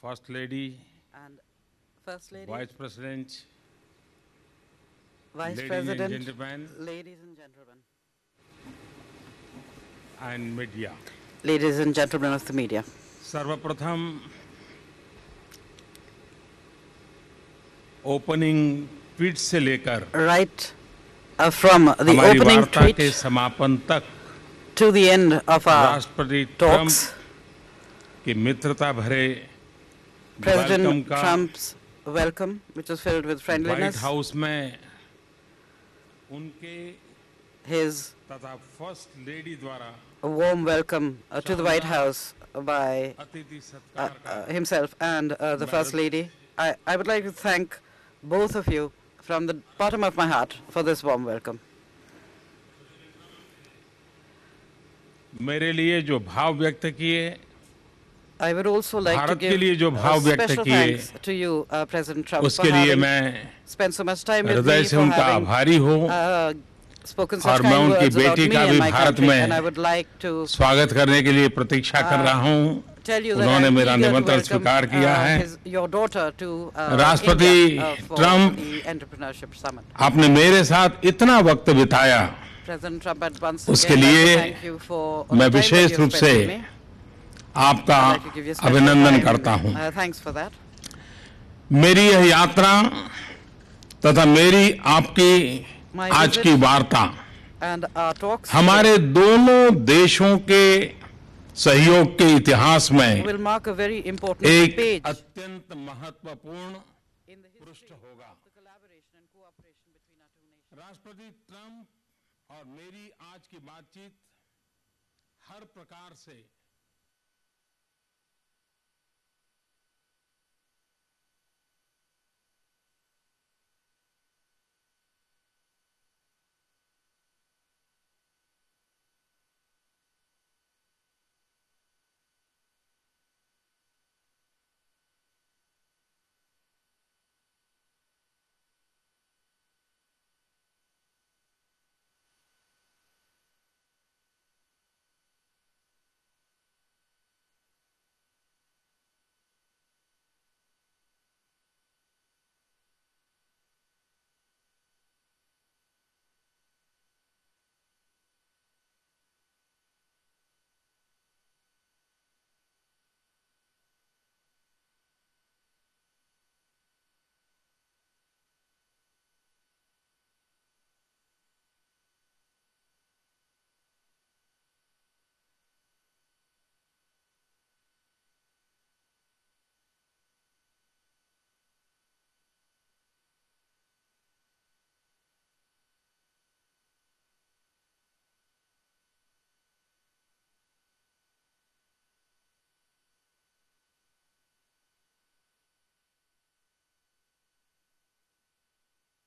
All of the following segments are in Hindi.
First Lady, and First Lady, Vice President, Vice ladies President, and gentlemen, ladies and gentlemen, and media. ladies and gentlemen of the media. सर्वप्रथम ओपनिंग ट्वीट से लेकर Right from the हमारी opening वार्ता के tweet समापन तक to the end of our राष्ट्रपति ट्रंप talks, की मित्रता भरे वेलकम President का Trump's welcome, which was filled with white friendliness, house में उनके his तथा फर्स्ट लेडी द्वारा a warm welcome to the White House by अतिथि सत्कार का himself and the First Lady. I would like to thank both of you from the bottom of my heart for this warm welcome. मेरे लिए जो भाव व्यक्त किए, I would also like to Bharat के give लिए जो भाव व्यक्त special किए, thanks to you, President Trump, for उसके लिए having मैं spent so much time with हृदय me, से for उनका having आभारी हूँ spoken और such मैं kind उनकी words about बेटी me का and भी my भारत country. में And I would like to स्वागत करने के लिए प्रतीक्षा कर रहा हूँ। tell you that उन्होंने I'm मेरा eager to निमंत्रण welcome स्वीकार किया है। your daughter to राष्ट्रपति India for Trump the Entrepreneurship Summit. आपने मेरे साथ इतना वक्त बिताया, President Trump, had once उसके again like to लिए thank you for all मैं the time that wishes you रूप have spent से with me. आपका I'd like to give you special अभिनंदन time. करता हूँ। Thanks for that. मेरी यह यात्रा तथा मेरी आपकी My आज visit की वार्ता and our talks हमारे दोनों देशों के सहयोग के इतिहास में will mark a very important एक page अत्यंत महत्वपूर्ण in the पृष्ठ history होगा। of the collaboration and cooperation between our two nations. राष्ट्रपति ट्रंप और मेरी आज की बातचीत हर प्रकार से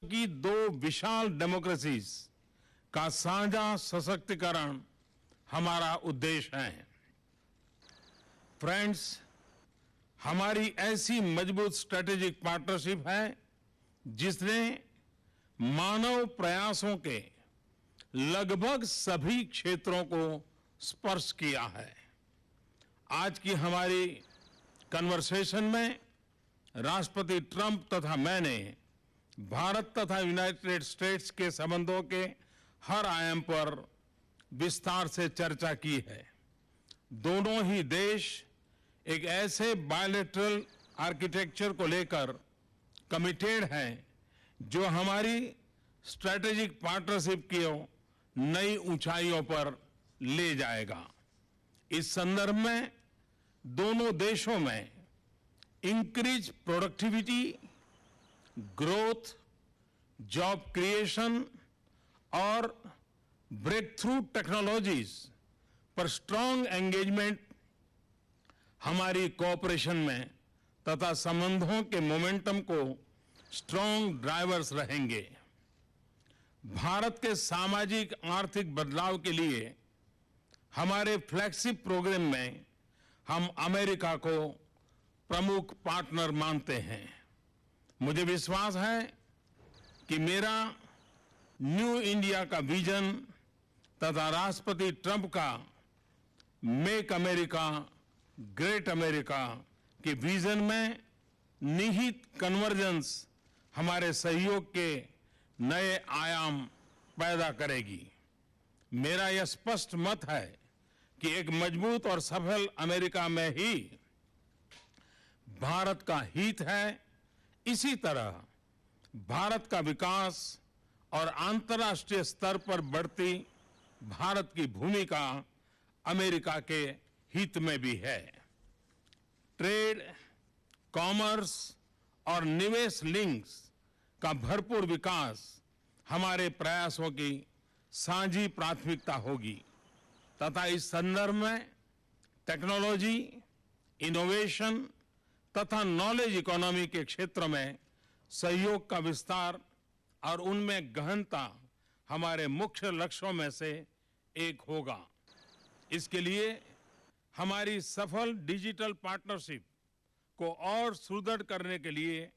की दो विशाल डेमोक्रेसीज का साझा सशक्तिकरण हमारा उद्देश्य है। फ्रेंड्स, हमारी ऐसी मजबूत स्ट्रेटेजिक पार्टनरशिप है जिसने मानव प्रयासों के लगभग सभी क्षेत्रों को स्पर्श किया है। आज की हमारी कन्वर्सेशन में राष्ट्रपति ट्रंप तथा मैंने भारत तथा यूनाइटेड स्टेट्स के संबंधों के हर आयाम पर विस्तार से चर्चा की है। दोनों ही देश एक ऐसे बायलैटरल आर्किटेक्चर को लेकर कमिटेड हैं जो हमारी स्ट्रैटेजिक पार्टनरशिप को नई ऊंचाइयों पर ले जाएगा। इस संदर्भ में दोनों देशों में increase productivity, growth, job creation और ब्रेक थ्रू टेक्नोलॉजीज पर स्ट्रांग एंगेजमेंट हमारी कोऑपरेशन में तथा संबंधों के मोमेंटम को स्ट्रांग ड्राइवर्स रहेंगे। भारत के सामाजिक आर्थिक बदलाव के लिए हमारे फ्लैगशिप प्रोग्राम में हम अमेरिका को प्रमुख पार्टनर मानते हैं। मुझे विश्वास है कि मेरा न्यू इंडिया का विजन तथा राष्ट्रपति ट्रंप का मेक अमेरिका ग्रेट अमेरिका कि विजन में निहित कन्वर्जेंस हमारे सहयोग के नए आयाम पैदा करेगी। मेरा यह स्पष्ट मत है कि एक मजबूत और सफल अमेरिका में ही भारत का हित है। इसी तरह भारत का विकास और अंतर्राष्ट्रीय स्तर पर बढ़ती भारत की भूमिका अमेरिका के हित में भी है। ट्रेड, कॉमर्स और निवेश लिंक्स का भरपूर विकास हमारे प्रयासों की साझी प्राथमिकता होगी तथा इस संदर्भ में टेक्नोलॉजी, इनोवेशन तथा नॉलेज इकोनॉमी के क्षेत्र में सहयोग का विस्तार और उनमें गहनता हमारे मुख्य लक्ष्यों में से एक होगा। इसके लिए हमारी सफल डिजिटल पार्टनरशिप को और सुदृढ़ करने के लिए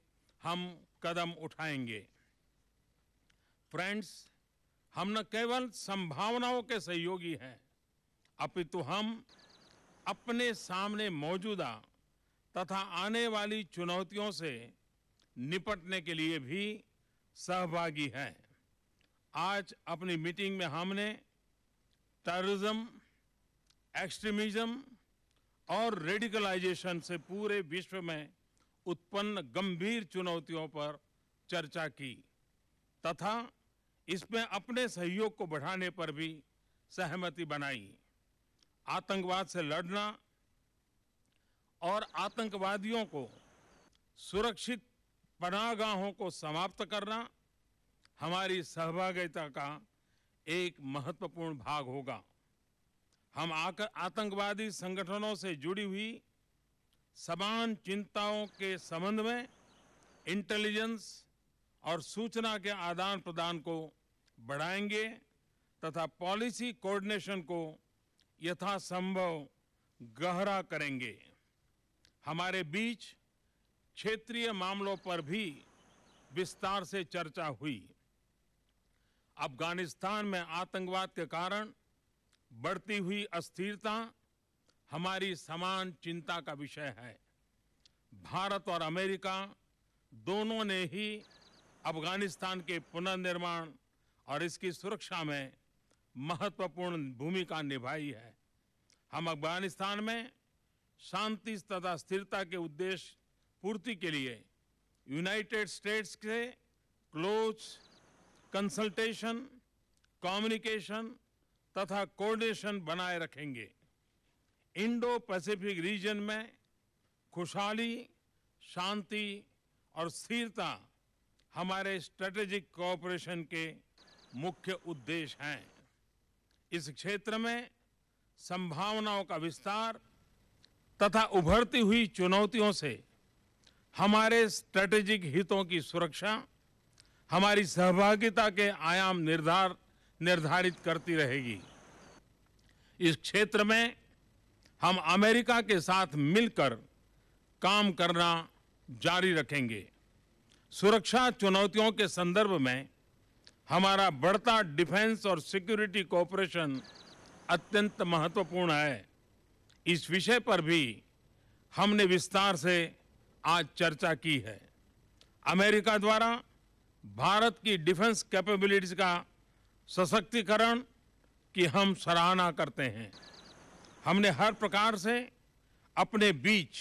हम कदम उठाएंगे। फ्रेंड्स, हम न केवल संभावनाओं के सहयोगी हैं, अपितु हम अपने सामने मौजूदा तथा आने वाली चुनौतियों से निपटने के लिए भी सहभागी हैं। आज अपनी मीटिंग में हमने टेररिज्म, एक्सट्रीमिज्म और रेडिकलाइजेशन से पूरे विश्व में उत्पन्न गंभीर चुनौतियों पर चर्चा की तथा इसमें अपने सहयोग को बढ़ाने पर भी सहमति बनाई। आतंकवाद से लड़ना और आतंकवादियों को सुरक्षित पनाहगाहों को समाप्त करना हमारी सहभागिता का एक महत्वपूर्ण भाग होगा। हम आतंकवादी संगठनों से जुड़ी हुई समान चिंताओं के संबंध में इंटेलिजेंस और सूचना के आदान प्रदान को बढ़ाएंगे तथा पॉलिसी कोऑर्डिनेशन को यथासंभव गहरा करेंगे। हमारे बीच क्षेत्रीय मामलों पर भी विस्तार से चर्चा हुई। अफगानिस्तान में आतंकवाद के कारण बढ़ती हुई अस्थिरता हमारी समान चिंता का विषय है। भारत और अमेरिका दोनों ने ही अफगानिस्तान के पुनर्निर्माण और इसकी सुरक्षा में महत्वपूर्ण भूमिका निभाई है। हम अफगानिस्तान में शांति तथा स्थिरता के उद्देश्य पूर्ति के लिए यूनाइटेड स्टेट्स के क्लोज कंसल्टेशन, कम्युनिकेशन तथा कोऑर्डिनेशन बनाए रखेंगे। इंडो पैसिफिक रीजन में खुशहाली, शांति और स्थिरता हमारे स्ट्रेटेजिक कोऑपरेशन के मुख्य उद्देश्य हैं। इस क्षेत्र में संभावनाओं का विस्तार तथा उभरती हुई चुनौतियों से हमारे स्ट्रेटेजिक हितों की सुरक्षा हमारी सहभागिता के आयाम निर्धारित करती रहेगी। इस क्षेत्र में हम अमेरिका के साथ मिलकर काम करना जारी रखेंगे। सुरक्षा चुनौतियों के संदर्भ में हमारा बढ़ता डिफेंस और सिक्योरिटी कोऑपरेशन अत्यंत महत्वपूर्ण है। इस विषय पर भी हमने विस्तार से आज चर्चा की है। अमेरिका द्वारा भारत की डिफेंस कैपेबिलिटीज का सशक्तिकरण की हम सराहना करते हैं। हमने हर प्रकार से अपने बीच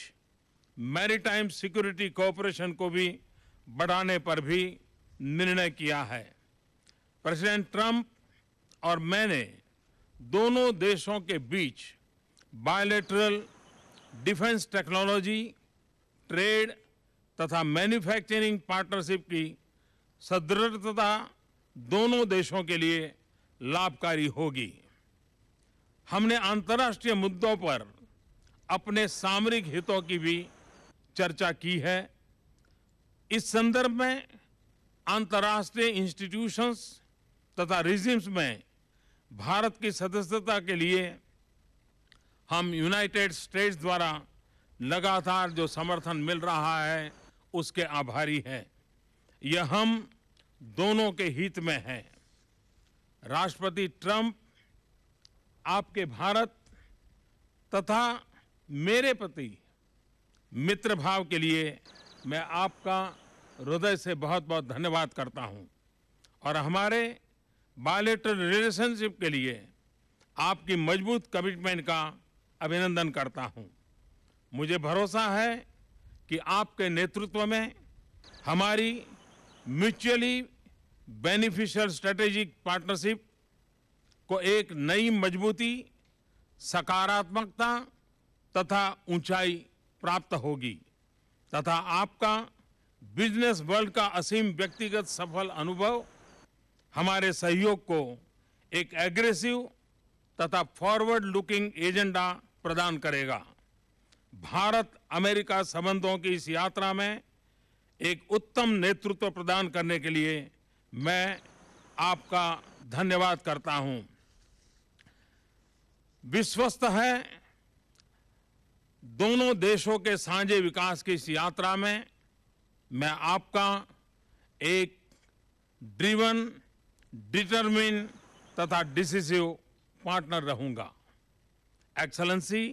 मैरीटाइम सिक्योरिटी कोऑपरेशन को भी बढ़ाने पर भी निर्णय किया है। प्रेसिडेंट ट्रंप और मैंने दोनों देशों के बीच बायलैटरल डिफेंस टेक्नोलॉजी, ट्रेड तथा मैन्युफैक्चरिंग पार्टनरशिप की सुदृढ़ता दोनों देशों के लिए लाभकारी होगी। हमने अंतर्राष्ट्रीय मुद्दों पर अपने सामरिक हितों की भी चर्चा की है। इस संदर्भ में अंतर्राष्ट्रीय इंस्टीट्यूशंस तथा रिजिम्स में भारत की सदस्यता के लिए हम यूनाइटेड स्टेट्स द्वारा लगातार जो समर्थन मिल रहा है उसके आभारी हैं। यह हम दोनों के हित में है। राष्ट्रपति ट्रंप आपके भारत तथा मेरे प्रति मित्र भाव के लिए मैं आपका हृदय से बहुत बहुत धन्यवाद करता हूं और हमारे बायलैटरल रिलेशनशिप के लिए आपकी मजबूत कमिटमेंट का अभिनंदन करता हूं। मुझे भरोसा है कि आपके नेतृत्व में हमारी म्यूचुअली बेनिफिशियल स्ट्रेटेजिक पार्टनरशिप को एक नई मजबूती, सकारात्मकता तथा ऊंचाई प्राप्त होगी तथा आपका बिजनेस वर्ल्ड का असीम व्यक्तिगत सफल अनुभव हमारे सहयोग को एक एग्रेसिव तथा फॉरवर्ड लुकिंग एजेंडा प्रदान करेगा। भारत अमेरिका संबंधों की इस यात्रा में एक उत्तम नेतृत्व प्रदान करने के लिए मैं आपका धन्यवाद करता हूं। विश्वस्त है दोनों देशों के साझे विकास की इस यात्रा में मैं आपका एक ड्रिवन, डिटरमिन तथा डिसिसिव पार्टनर रहूंगा। एक्सेलेंसी,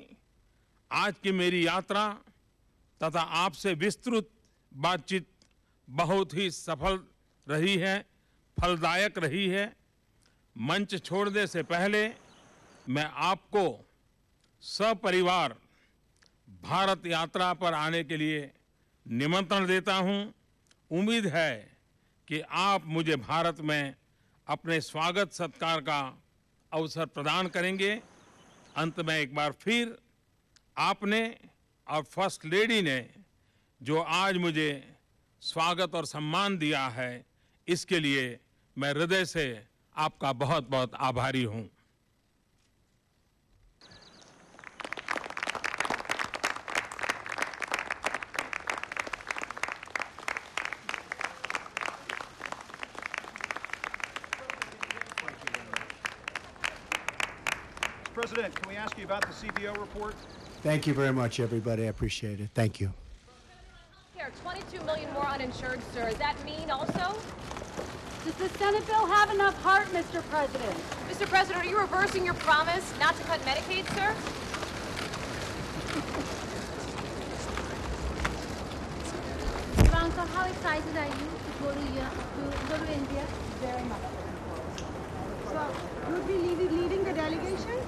आज की मेरी यात्रा तथा आपसे विस्तृत बातचीत बहुत ही सफल रही है, फलदायक रही है। मंच छोड़ने से पहले मैं आपको सपरिवार भारत यात्रा पर आने के लिए निमंत्रण देता हूं। उम्मीद है कि आप मुझे भारत में अपने स्वागत सत्कार का अवसर प्रदान करेंगे। अंत में एक बार फिर आपने और फर्स्ट लेडी ने जो आज मुझे स्वागत और सम्मान दिया है, इसके लिए मैं हृदय से आपका बहुत बहुत आभारी हूं। President, can we ask you about the CBO report? Thank you very much, everybody. I appreciate it. Thank you. Here, 22 million more uninsured, sir. Does that mean also? Does the Senate bill have enough heart, Mr. President? Mr. President, are you reversing your promise not to cut Medicaid, sir? Ivanka, how excited are you to go to India? Very much. So, you would be leading the delegation?